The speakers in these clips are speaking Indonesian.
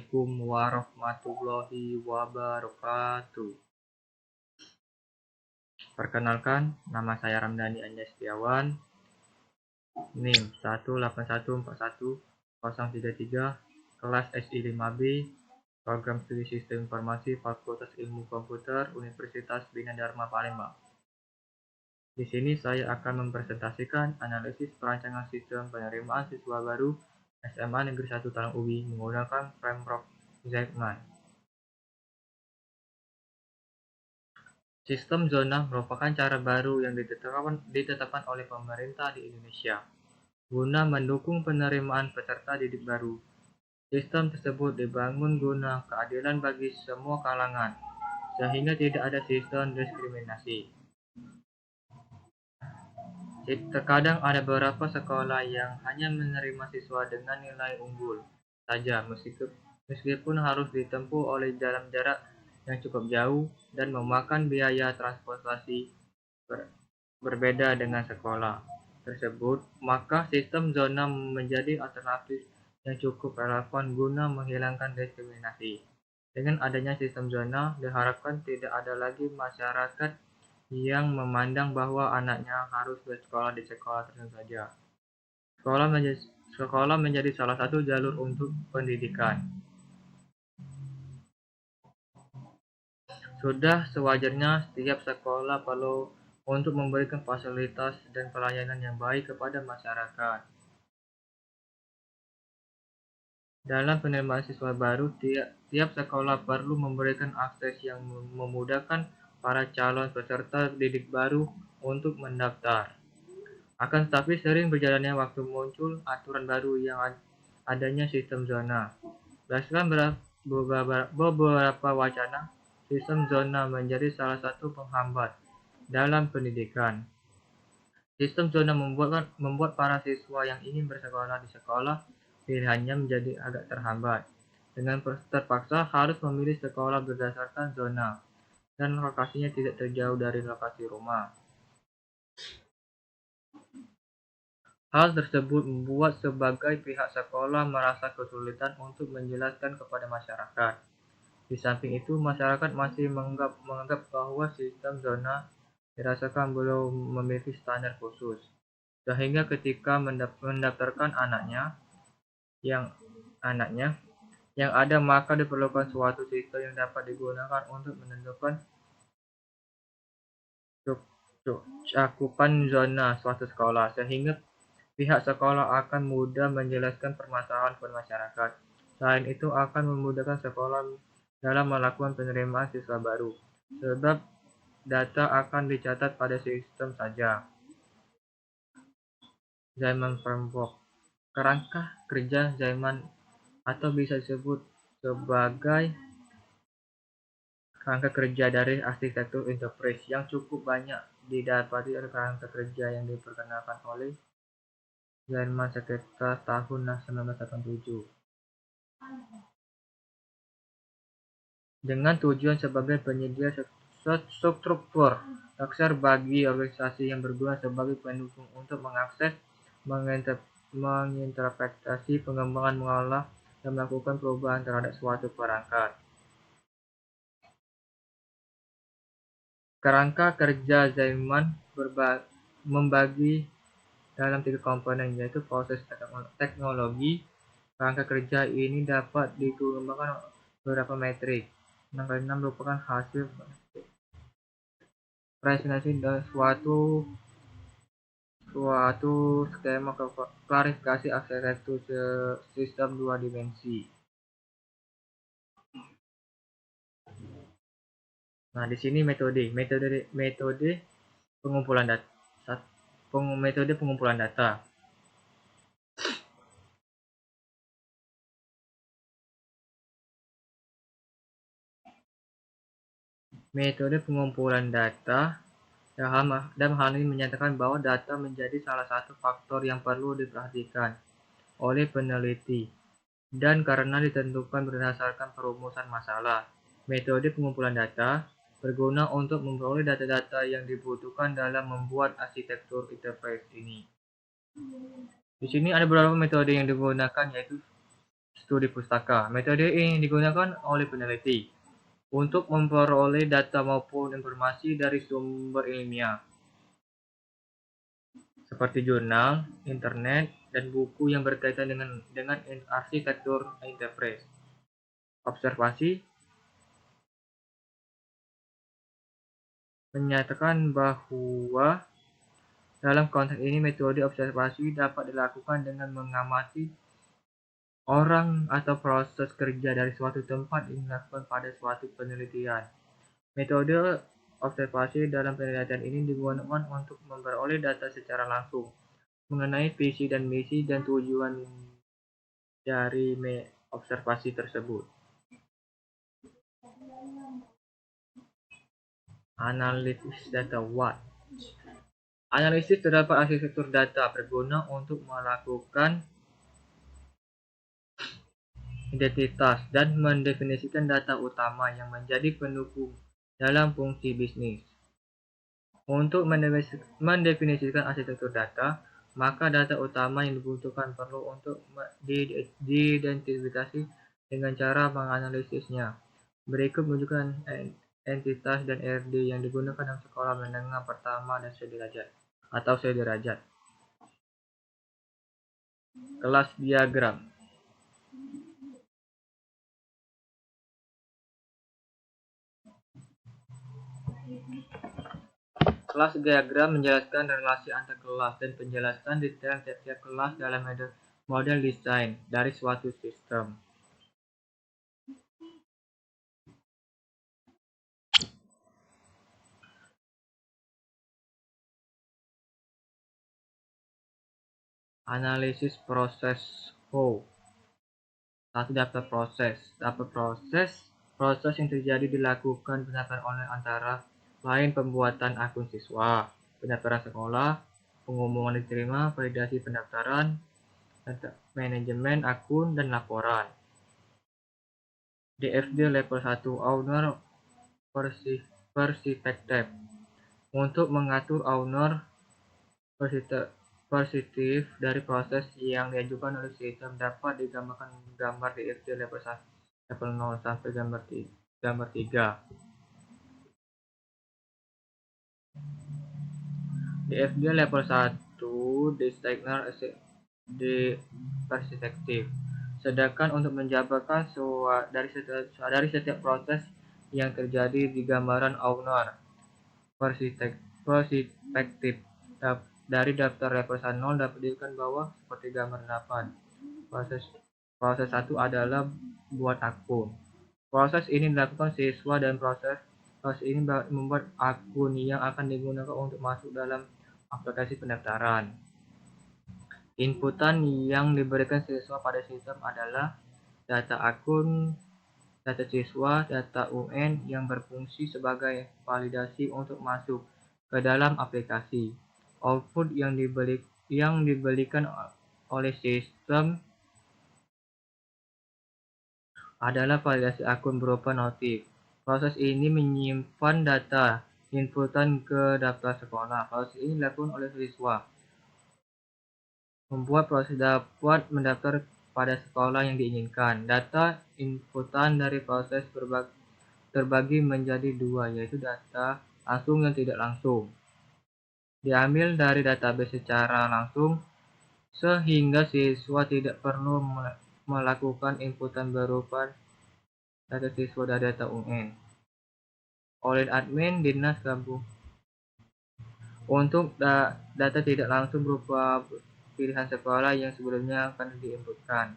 Assalamualaikum warahmatullahi wabarakatuh. Perkenalkan, nama saya Ramdhani Anja Setiawan, NIM 18141-033, kelas SI 5B, Program Studi Sistem Informasi Fakultas Ilmu Komputer Universitas Bina Dharma Palembang. Di sini saya akan mempresentasikan analisis perancangan sistem penerimaan siswa baru SMA Negeri 1 Talang Ubi menggunakan framework Zeitman. Sistem zona merupakan cara baru yang ditetapkan oleh pemerintah di Indonesia guna mendukung penerimaan peserta didik baru. Sistem tersebut dibangun guna keadilan bagi semua kalangan, sehingga tidak ada sistem diskriminasi. Terkadang ada beberapa sekolah yang hanya menerima siswa dengan nilai unggul saja, meskipun harus ditempuh oleh dalam jarak yang cukup jauh dan memakan biaya transportasi berbeda dengan sekolah tersebut, maka sistem zona menjadi alternatif yang cukup relevan guna menghilangkan diskriminasi. Dengan adanya sistem zona, diharapkan tidak ada lagi masyarakat yang memandang bahwa anaknya harus bersekolah di sekolah tertentu saja. Sekolah menjadi salah satu jalur untuk pendidikan. Sudah sewajarnya setiap sekolah perlu untuk memberikan fasilitas dan pelayanan yang baik kepada masyarakat. Dalam penerimaan siswa baru, tiap sekolah perlu memberikan akses yang memudahkan para calon peserta didik baru untuk mendaftar. Akan tetapi sering berjalannya waktu muncul aturan baru yang adanya sistem zona. Berdasarkan beberapa wacana, sistem zona menjadi salah satu penghambat dalam pendidikan. Sistem zona membuat para siswa yang ingin bersekolah di sekolah pilihannya menjadi agak terhambat, dengan terpaksa harus memilih sekolah berdasarkan zona dan lokasinya tidak terjauh dari lokasi rumah. Hal tersebut membuat sebagai pihak sekolah merasa kesulitan untuk menjelaskan kepada masyarakat. Di samping itu, masyarakat masih menganggap bahwa sistem zona dirasakan belum memiliki standar khusus, sehingga ketika mendaftarkan anaknya yang ada, maka diperlukan suatu sistem yang dapat digunakan untuk menentukan cakupan zona suatu sekolah, sehingga pihak sekolah akan mudah menjelaskan permasalahan kepada masyarakat. Selain itu, akan memudahkan sekolah dalam melakukan penerimaan siswa baru, sebab data akan dicatat pada sistem saja. Zeitman Framework. Kerangka kerja Zeitman atau bisa disebut sebagai kerangka kerja dari arsitektur enterprise yang cukup banyak didapati oleh kerangka kerja yang diperkenalkan oleh Zeitman sekitar tahun 1987 dengan tujuan sebagai penyedia struktur dasar bagi organisasi yang berguna sebagai pendukung untuk mengakses, menginterpretasi, pengembangan, mengolah, dan melakukan perubahan terhadap suatu perangkat. Kerangka kerja Zeitman membagi dalam 3 komponen, yaitu proses teknologi. Kerangka kerja ini dapat dikembangkan beberapa metrik. 6x6 merupakan hasil presentasi dari suatu skema klarifikasi arsitektur sistem 2 dimensi. Nah, di sini metode pengumpulan data. Metode pengumpulan data. Metode pengumpulan data dalam hal ini menyatakan bahwa data menjadi salah satu faktor yang perlu diperhatikan oleh peneliti, dan karena ditentukan berdasarkan perumusan masalah. Metode pengumpulan data berguna untuk memperoleh data-data yang dibutuhkan dalam membuat arsitektur enterprise ini. Di sini ada beberapa metode yang digunakan, yaitu studi pustaka. Metode ini digunakan oleh peneliti untuk memperoleh data maupun informasi dari sumber ilmiah, seperti jurnal, internet, dan buku yang berkaitan dengan arsitektur interface. Observasi menyatakan bahwa dalam konteks ini metode observasi dapat dilakukan dengan mengamati orang atau proses kerja dari suatu tempat yang dilakukan pada suatu penelitian. Metode observasi dalam penelitian ini digunakan untuk memperoleh data secara langsung mengenai visi dan misi dan tujuan dari observasi tersebut. Analisis data what? Analisis terdapat arsitektur data berguna untuk melakukan identitas dan mendefinisikan data utama yang menjadi pendukung dalam fungsi bisnis. Untuk mendefinisikan arsitektur data, maka data utama yang dibutuhkan perlu untuk diidentifikasi dengan cara menganalisisnya. Berikut menunjukkan entitas dan RD yang digunakan dalam sekolah menengah pertama dan sederajat atau sederajat. Kelas diagram. Kelas diagram menjelaskan relasi antar kelas dan penjelasan detail tiap-tiap kelas dalam model desain dari suatu sistem. Analisis proses flow. Satu daftar proses. Daftar proses yang terjadi dilakukan pendaftaran online antara lain pembuatan akun siswa, pendaftaran sekolah, pengumuman diterima, validasi pendaftaran, manajemen akun, dan laporan. DFD level 1 owner perspective. Untuk mengatur owner perspektif dari proses yang diajukan oleh sistem dapat digambarkan gambar DFD level 0 sampai gambar 3. DFD level 1 designer di perspektif. Sedangkan untuk menjabarkan dari setiap proses yang terjadi di gambaran owner perspektif dari daftar level 0 dapat dilihat bawah seperti gambar 8. Proses 1 adalah buat akun. Proses ini dilakukan siswa dan proses ini membuat akun yang akan digunakan untuk masuk dalam aplikasi pendaftaran. Inputan yang diberikan siswa pada sistem adalah data akun, data siswa, data UN yang berfungsi sebagai validasi untuk masuk ke dalam aplikasi. Output yang diberikan oleh sistem adalah validasi akun berupa notif. Proses ini menyimpan data inputan ke daftar sekolah. Proses ini dilakukan oleh siswa. Membuat proses dapat mendaftar pada sekolah yang diinginkan. Data inputan dari proses terbagi menjadi dua, yaitu data langsung dan tidak langsung. Diambil dari database secara langsung, sehingga siswa tidak perlu melakukan inputan berupa data siswa dari data UN. Oleh admin dinas gabung. Untuk data tidak langsung berupa pilihan sekolah yang sebelumnya akan diinputkan.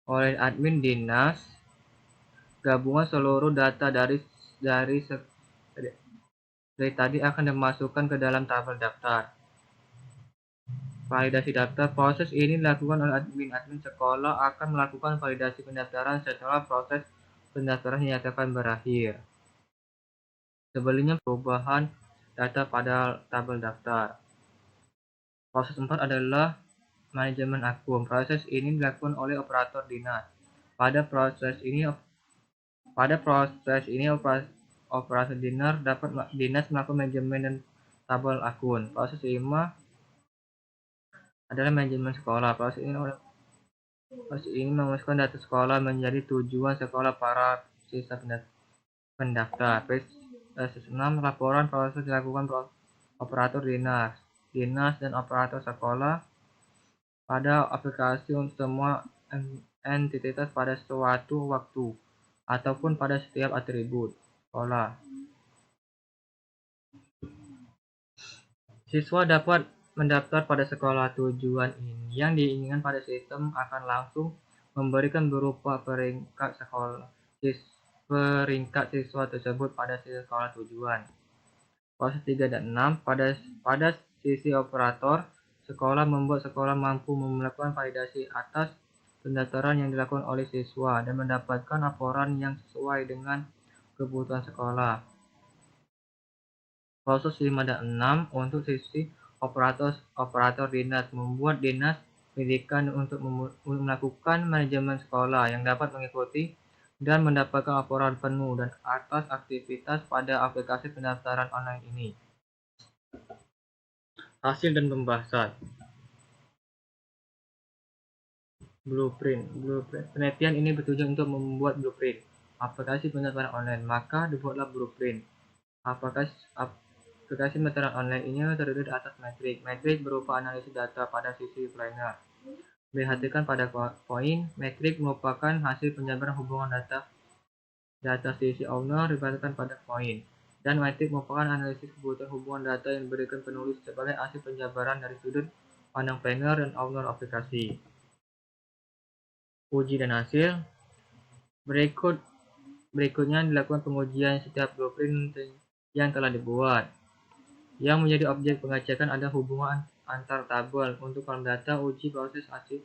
Oleh admin dinas gabungan seluruh data dari tadi akan dimasukkan ke dalam tabel daftar. Validasi daftar. Proses ini dilakukan oleh admin sekolah akan melakukan validasi pendaftaran setelah proses pendaftaran dinyatakan berakhir. Sebelumnya perubahan data pada tabel daftar. Proses 4 adalah manajemen akun. Proses ini dilakukan oleh operator dinas. Pada proses ini Pada proses ini operasi dinas melakukan manajemen dan tabel akun. Proses 5 adalah manajemen sekolah. Proses ini memasukkan data sekolah menjadi tujuan sekolah para siswa pendaftar. Proses 6 laporan proses dilakukan operator dinas dan operator sekolah pada aplikasi untuk semua entitas pada suatu waktu ataupun pada setiap atribut sekolah. Siswa dapat mendaftar pada sekolah tujuan ini yang diinginkan pada sistem akan langsung memberikan berupa peringkat siswa tersebut pada sekolah tujuan. Proses 3 dan 6 pada sisi operator, sekolah membuat sekolah mampu melakukan validasi atas pendaftaran yang dilakukan oleh siswa dan mendapatkan laporan yang sesuai dengan kebutuhan sekolah. Proses 5 dan 6 untuk sisi operator dinas membuat dinas pendidikan untuk melakukan manajemen sekolah yang dapat mengikuti dan mendapatkan laporan penuh dan atas aktivitas pada aplikasi pendaftaran online ini. Hasil dan pembahasan. Blueprint. Penelitian ini bertujuan untuk membuat blueprint aplikasi pendaftaran online. Maka dibuatlah blueprint. Aplikasi pendaftaran online ini terdiri atas metrik. Metrik berupa analisis data pada sisi planner. Perhatikan pada poin. Metrik merupakan hasil penjabaran hubungan data sisi owner diperhatikan pada poin. Dan metrik merupakan analisis kebutuhan hubungan data yang diberikan penulis sebagai hasil penjabaran dari sudut pandang planner dan owner aplikasi. Uji dan hasil. Berikutnya dilakukan pengujian setiap blueprint yang telah dibuat. Yang menjadi objek pengecekan ada hubungan antar tabel untuk kolom data, uji proses hasil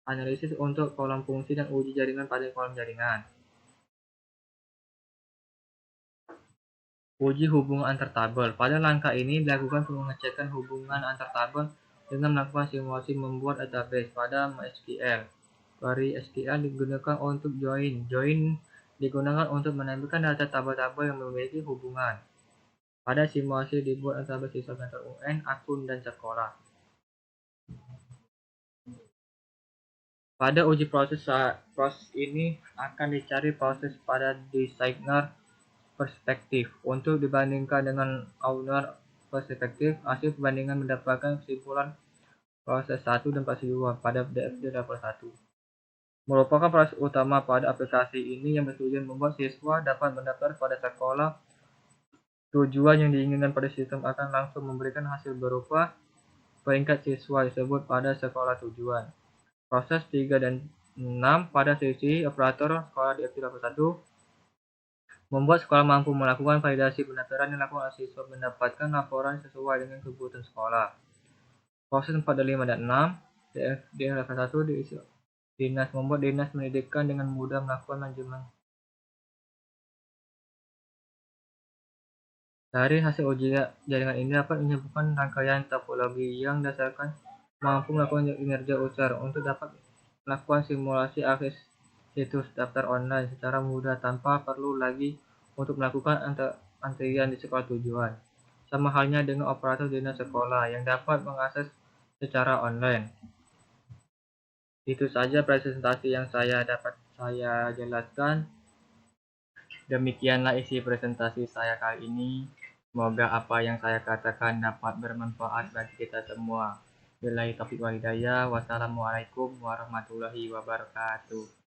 analisis untuk kolom fungsi, dan uji jaringan pada kolom jaringan. Uji hubungan antar tabel. Pada langkah ini dilakukan pengecekan hubungan antar tabel dengan melakukan simulasi membuat database pada MySQL. Query SQL digunakan untuk join. Join digunakan untuk menempelkan data tabel-tabel yang memiliki hubungan. Pada simulasi dibuat antara siswa pendaftar UN, akun, dan sekolah. Pada uji proses ini akan dicari proses pada designer perspektif. Untuk dibandingkan dengan owner perspektif, hasil perbandingan mendapatkan kesimpulan proses 1 dan proses 2 pada DFD level 1. Merupakan proses utama pada aplikasi ini yang bertujuan membuat siswa dapat mendaftar pada sekolah tujuan yang diinginkan pada sistem akan langsung memberikan hasil berupa peringkat siswa tersebut pada sekolah tujuan. Proses 3 dan 6 pada sisi operator sekolah di level 1 membuat sekolah mampu melakukan validasi pendaftaran yang dilakukan oleh siswa mendapatkan laporan sesuai dengan kebutuhan sekolah. Proses 4 dan 5 dan 6 DFD level 1 diisi dinas membuat dinas pendidikan dengan mudah melakukan manajemen. Dari hasil uji jaringan ini dapat menyebutkan rangkaian topologi yang dasarkan mampu melakukan kinerja user untuk dapat melakukan simulasi akses situs daftar online secara mudah tanpa perlu lagi untuk melakukan antrian di sekolah tujuan. Sama halnya dengan operator dinas sekolah yang dapat mengakses secara online. Itu saja presentasi yang dapat saya jelaskan. Demikianlah isi presentasi saya kali ini. Semoga apa yang saya katakan dapat bermanfaat bagi kita semua. Billahi taufiq wal hidayah. Wassalamualaikum warahmatullahi wabarakatuh.